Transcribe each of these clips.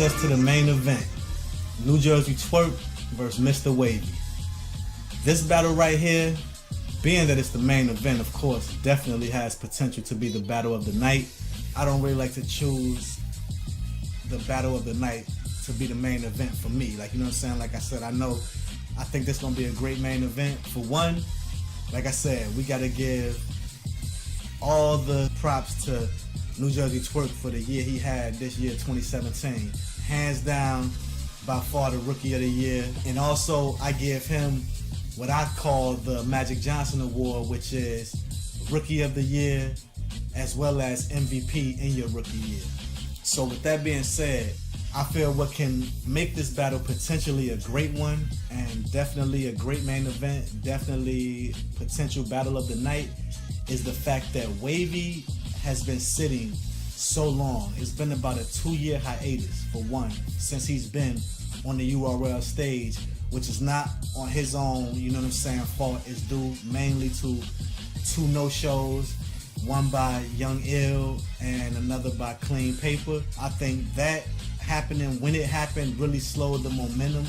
us to the main event. New Jersey Twerk versus Mr. Wavy. This battle right here, being that it's the main event, of course, definitely has potential to be the battle of the night. I don't really like to choose the battle of the night to be the main event for me. Like, you know what I'm saying? Like I said, I think this is gonna be a great main event. For one, like I said, we gotta give all the props to New Jersey Twerk for the year he had this year, 2017. Hands down, by far the Rookie of the Year. And also, I give him what I call the Magic Johnson Award, which is Rookie of the Year as well as MVP in your rookie year. So with that being said, I feel what can make this battle potentially a great one and definitely a great main event, definitely potential battle of the night, is the fact that Wavy has been sitting so long. It's been about a 2-year hiatus, for one, since he's been on the URL stage, which is not on his own, you know what I'm saying, fault. It's due mainly to 2 no-shows, one by Young Ill and another by Clean Paper. I think that happening when it happened really slowed the momentum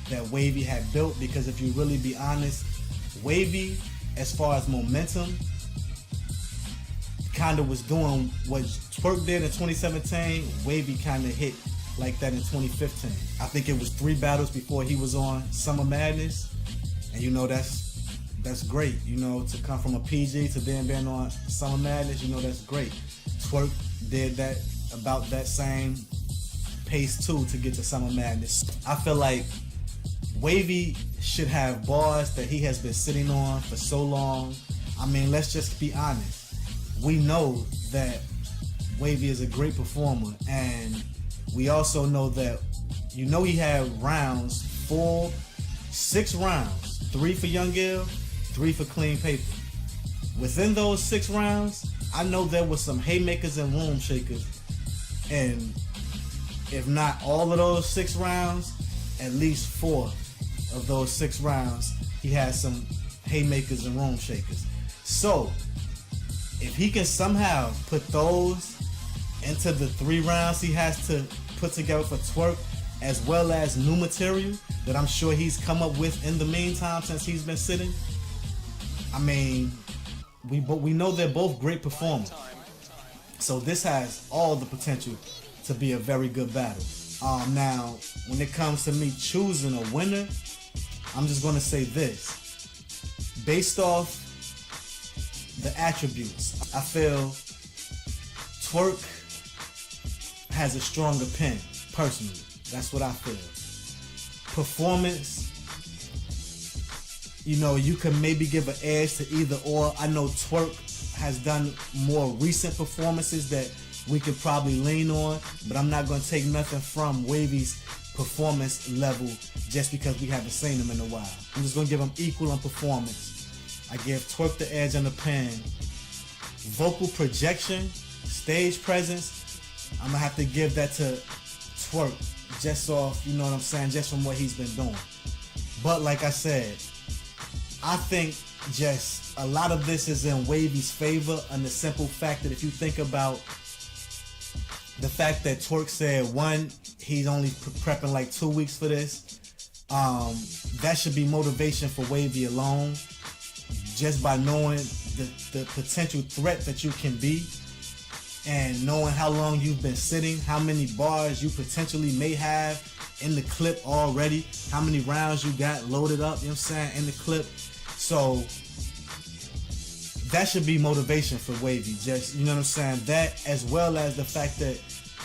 that Wavy had built, because if you really be honest, Wavy, as far as momentum, kind of was doing what Twerk did in 2017. Wavy kind of hit like that in 2015. I think it was 3 battles before he was on Summer Madness, and you know that's great. You know, to come from a PG to then being on Summer Madness, you know that's great. Twerk did that about that same pace too to get to Summer Madness. I feel like Wavy should have bars that he has been sitting on for so long. I mean, let's just be honest. We know that Wavy is a great performer, and we also know that, you know, he had rounds, 6 rounds, 3 for Young Ill, 3 for Clean Paper. Within those 6 rounds, I know there were some haymakers and room shakers, and if not all of those 6 rounds, at least 4 of those 6 rounds, he had some haymakers and room shakers. So, if he can somehow put those into the 3 rounds he has to put together for Twerk, as well as new material that I'm sure he's come up with in the meantime since he's been sitting, I mean, we know they're both great performers. So this has all the potential to be a very good battle. Now, when it comes to me choosing a winner, I'm just going to say this. Based off the attributes, I feel Twerk has a stronger pen, personally. That's what I feel. Performance, you know, you can maybe give an edge to either or. I know Twerk has done more recent performances that we could probably lean on, but I'm not going to take nothing from Wavy's performance level just because we haven't seen him in a while. I'm just going to give him equal on performance. I give Twerk the edge on the pen. Vocal projection, stage presence, I'm going to have to give that to Twerk just off, you know what I'm saying, just from what he's been doing. But like I said, I think just a lot of this is in Wavy's favor, and the simple fact that if you think about the fact that Twerk said, one, he's only prepping like 2 weeks for this, that should be motivation for Wavy alone, just by knowing the potential threat that you can be, and knowing how long you've been sitting, how many bars you potentially may have in the clip already, how many rounds you got loaded up, you know what I'm saying, in the clip. So that should be motivation for Wavy. Just, you know what I'm saying, that, as well as the fact that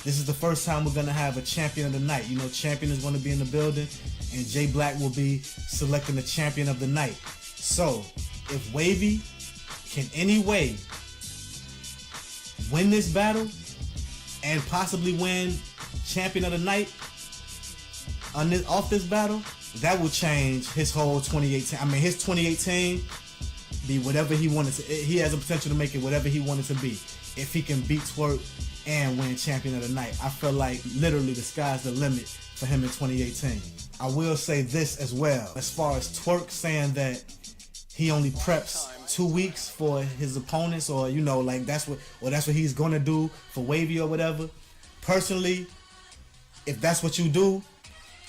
this is the first time we're going to have a champion of the night. You know, champion is going to be in the building, and Jay Black will be selecting the champion of the night. So if Wavy can any way win this battle and possibly win champion of the night off this battle, that will change his whole 2018. I mean, his 2018 be whatever he wanted to. He has the potential to make it whatever he wanted to be if he can beat Twerk and win champion of the night. I feel like literally the sky's the limit for him in 2018. I will say this as well, as far as Twerk saying that he only preps 2 weeks for his opponents, or you know, like that's what he's gonna do for Wavy or whatever. Personally, if that's what you do,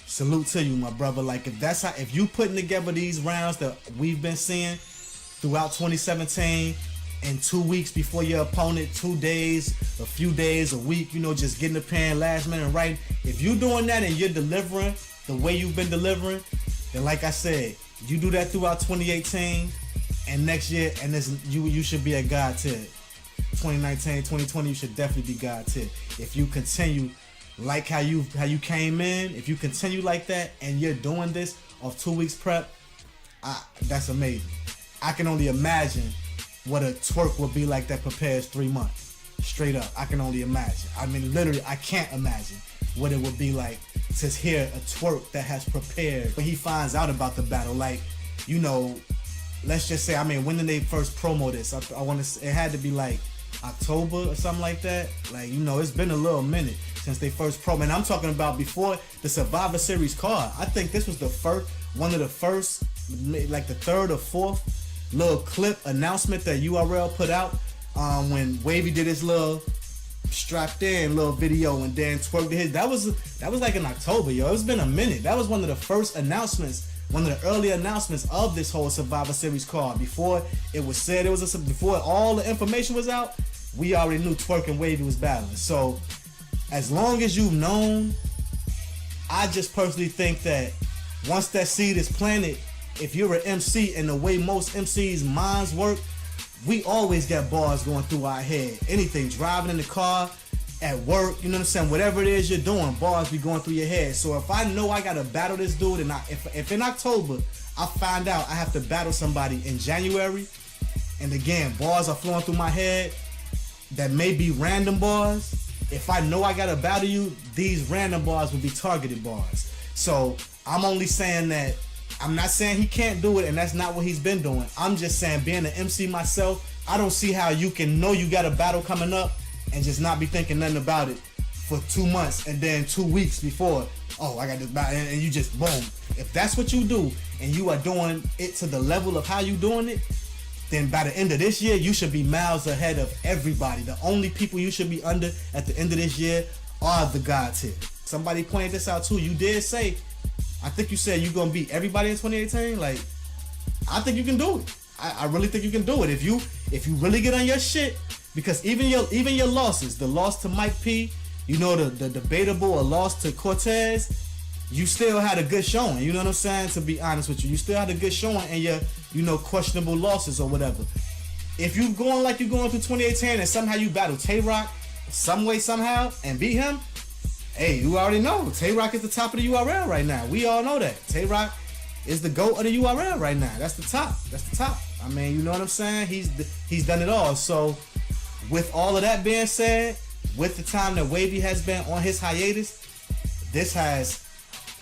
salute to you, my brother. Like if you putting together these rounds that we've been seeing throughout 2017 in 2 weeks before your opponent, 2 days, a few days, a week, just getting the pen last minute right. If you doing that and you're delivering the way you've been delivering, then like I said, you do that throughout 2018 and next year, and you should be at God tier. 2019, 2020, you should definitely be God tier. If you continue like how you came in, if you continue like that and you're doing this off 2 weeks prep, that's amazing. I can only imagine what a twerk would be like that prepares 3 months. Straight up, I can only imagine. I mean, literally, I can't imagine what it would be like to hear a twerk that has prepared. When he finds out about the battle, like, let's just say, when did they first promo this? I want to. It had to be like October or something like that. Like, it's been a little minute since they first promo, and I'm talking about before the Survivor Series card. I think this was one of the first, like the third or fourth little clip announcement that URL put out when Wavy did his little strapped in little video and then twerked his. That was like in October, yo. It's been a minute. That was one of the first announcements, one of the early announcements of this whole Survivor Series card. Before it was said before all the information was out, we already knew Twerk and Wavy was battling. So as long as you've known, I just personally think that once that seed is planted, if you're an MC, and the way most MCs' minds work, we always got bars going through our head. Anything, driving in the car, at work, you know what I'm saying? Whatever it is you're doing, bars be going through your head. So if I know I gotta battle this dude, and if in October I find out I have to battle somebody in January, and again, bars are flowing through my head that may be random bars, if I know I gotta battle you, these random bars will be targeted bars. So I'm only saying that, I'm not saying he can't do it, and that's not what he's been doing. I'm just saying, being an MC myself, I don't see how you can know you got a battle coming up and just not be thinking nothing about it for 2 months, and then 2 weeks before, I got this battle, and you just boom. If that's what you do, and you are doing it to the level of how you doing it, then by the end of this year, you should be miles ahead of everybody. The only people you should be under at the end of this year are the God tier. Somebody pointed this out too. You did say, I think you said you're gonna beat everybody in 2018. Like, I think you can do it. I really think you can do it if you really get on your shit. Because even your losses, the loss to Mike P, the debatable or loss to Cortez, you still had a good showing. You know what I'm saying? To be honest with you, you still had a good showing in your questionable losses or whatever. If you going like you're going through 2018 and somehow you battle Tay-Rock some way somehow and beat him, hey, you already know Tay-Rock is the top of the URL right now. We all know that. Tay-Rock is the GOAT of the URL right now. That's the top. That's the top. I mean, you know what I'm saying? He's done it all. So with all of that being said, with the time that Wavy has been on his hiatus, this has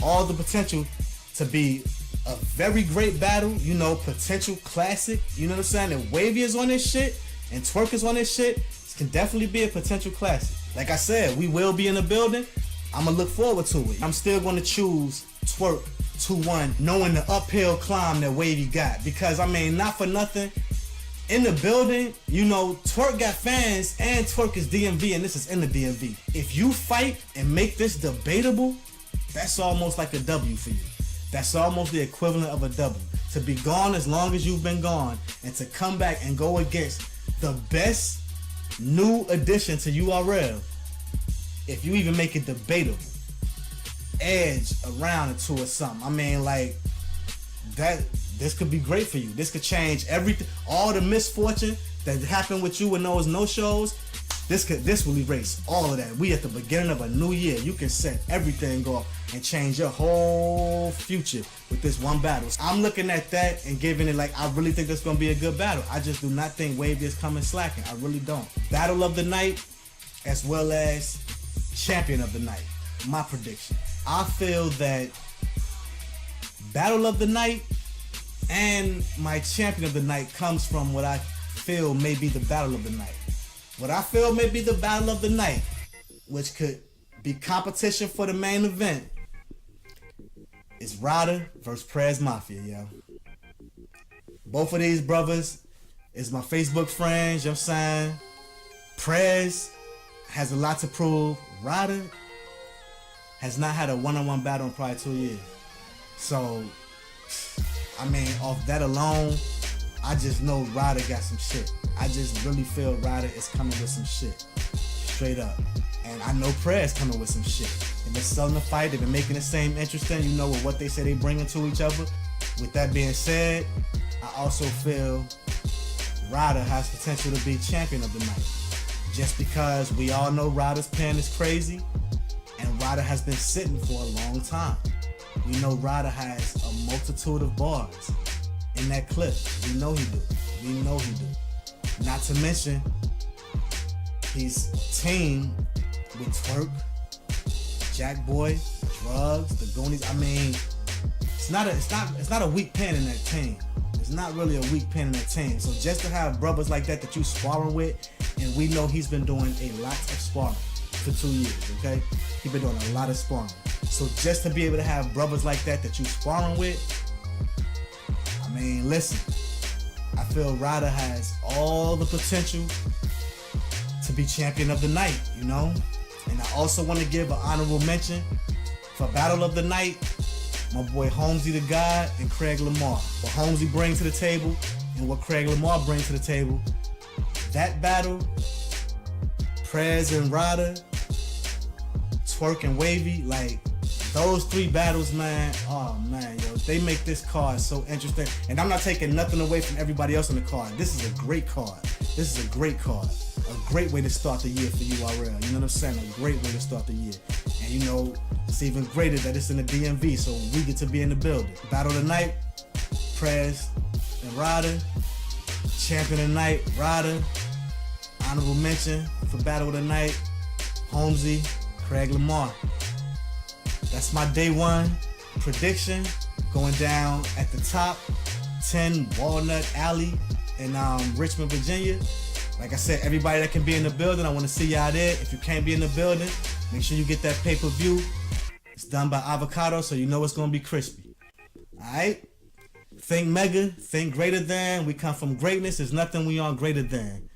all the potential to be a very great battle, potential classic. You know what I'm saying? And Wavy is on this shit and Twerk is on this shit. This can definitely be a potential classic. Like I said, we will be in the building. I'm going to look forward to it. I'm still going to choose Twerk 2-1, knowing the uphill climb that Wavy got. Because, not for nothing, in the building, Twerk got fans and Twerk is DMV, and this is in the DMV. If you fight and make this debatable, that's almost like a W for you. That's almost the equivalent of a W. To be gone as long as you've been gone and to come back and go against the best new addition to URL, if you even make it debatable, edge around or two or something. This could be great for you. This could change everything. All the misfortune that happened with you in those no-shows, this will erase all of that. We at the beginning of a new year. You can set everything off and change your whole future with this one battle. I'm looking at that and giving it I really think that's going to be a good battle. I just do not think Wavy is coming slacking. I really don't. Battle of the night as well as champion of the night. My prediction. I feel that battle of the night and my champion of the night comes from what I feel may be the battle of the night. What I feel may be the battle of the night, which could be competition for the main event, is Ryder versus Prez Mafia, yo. Both of these brothers is my Facebook friends, you know what I'm saying? Prez has a lot to prove. Ryder, has not had a one-on-one battle in probably 2 years. So, I mean, off that alone, I just know Ryder got some shit. I just really feel Ryder is coming with some shit. Straight up. And I know Prez coming with some shit. They've been selling the fight. They've been making the same interesting, you know, with what they say they bringing to each other. With that being said, I also feel Ryder has potential to be champion of the night. Just because we all know Ryder's pen is crazy, and Ryder has been sitting for a long time. We know Ryder has a multitude of bars in that clip. We know he do. We know he do. Not to mention, he's teamed with Twerk, Jack Boy, Drugs, the Goonies. I mean, it's not a weak pen in that team. It's not really a weak pen in that team. So just to have brothers like that you sparring with, and we know he's been doing a lot of sparring for 2 years, okay? He's been doing a lot of sparring. So just to be able to have brothers like that you sparring with, I mean, listen, I feel Ryder has all the potential to be champion of the night, you know? And I also want to give an honorable mention for Battle of the Night, my boy Holmesy the God and Craig Lamar. What Holmesy brings to the table and what Craig Lamar brings to the table, that battle, Prez and Ryder, Twerk and Wavy, like those three battles, man, oh man, yo, they make this card so interesting. And I'm not taking nothing away from everybody else on the card. This is a great card. This is a great card. A great way to start the year for URL. You know what I'm saying? A great way to start the year. And you know, it's even greater that it's in the DMV, so we get to be in the building. Battle of the night, Prez and Ryder. Champion of the night, Ryder. Honorable mention for Battle of the night, Holmesy, Craig Lamar. That's my day one prediction. Going down at the top, 10 Walnut Alley in Richmond, Virginia. Like I said, everybody that can be in the building, I want to see y'all there. If you can't be in the building, make sure you get that pay-per-view. It's done by Avocado, so you know it's going to be crispy. Alright? Think mega, think greater than. We come from greatness. There's nothing we aren't greater than.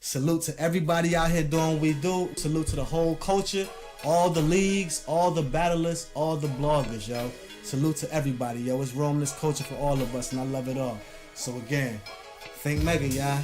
Salute to everybody out here doing what we do. Salute to the whole culture, all the leagues, all the battlers, all the bloggers, yo. Salute to everybody, yo. It's roaming this culture for all of us, and I love it all. So again, think mega, y'all.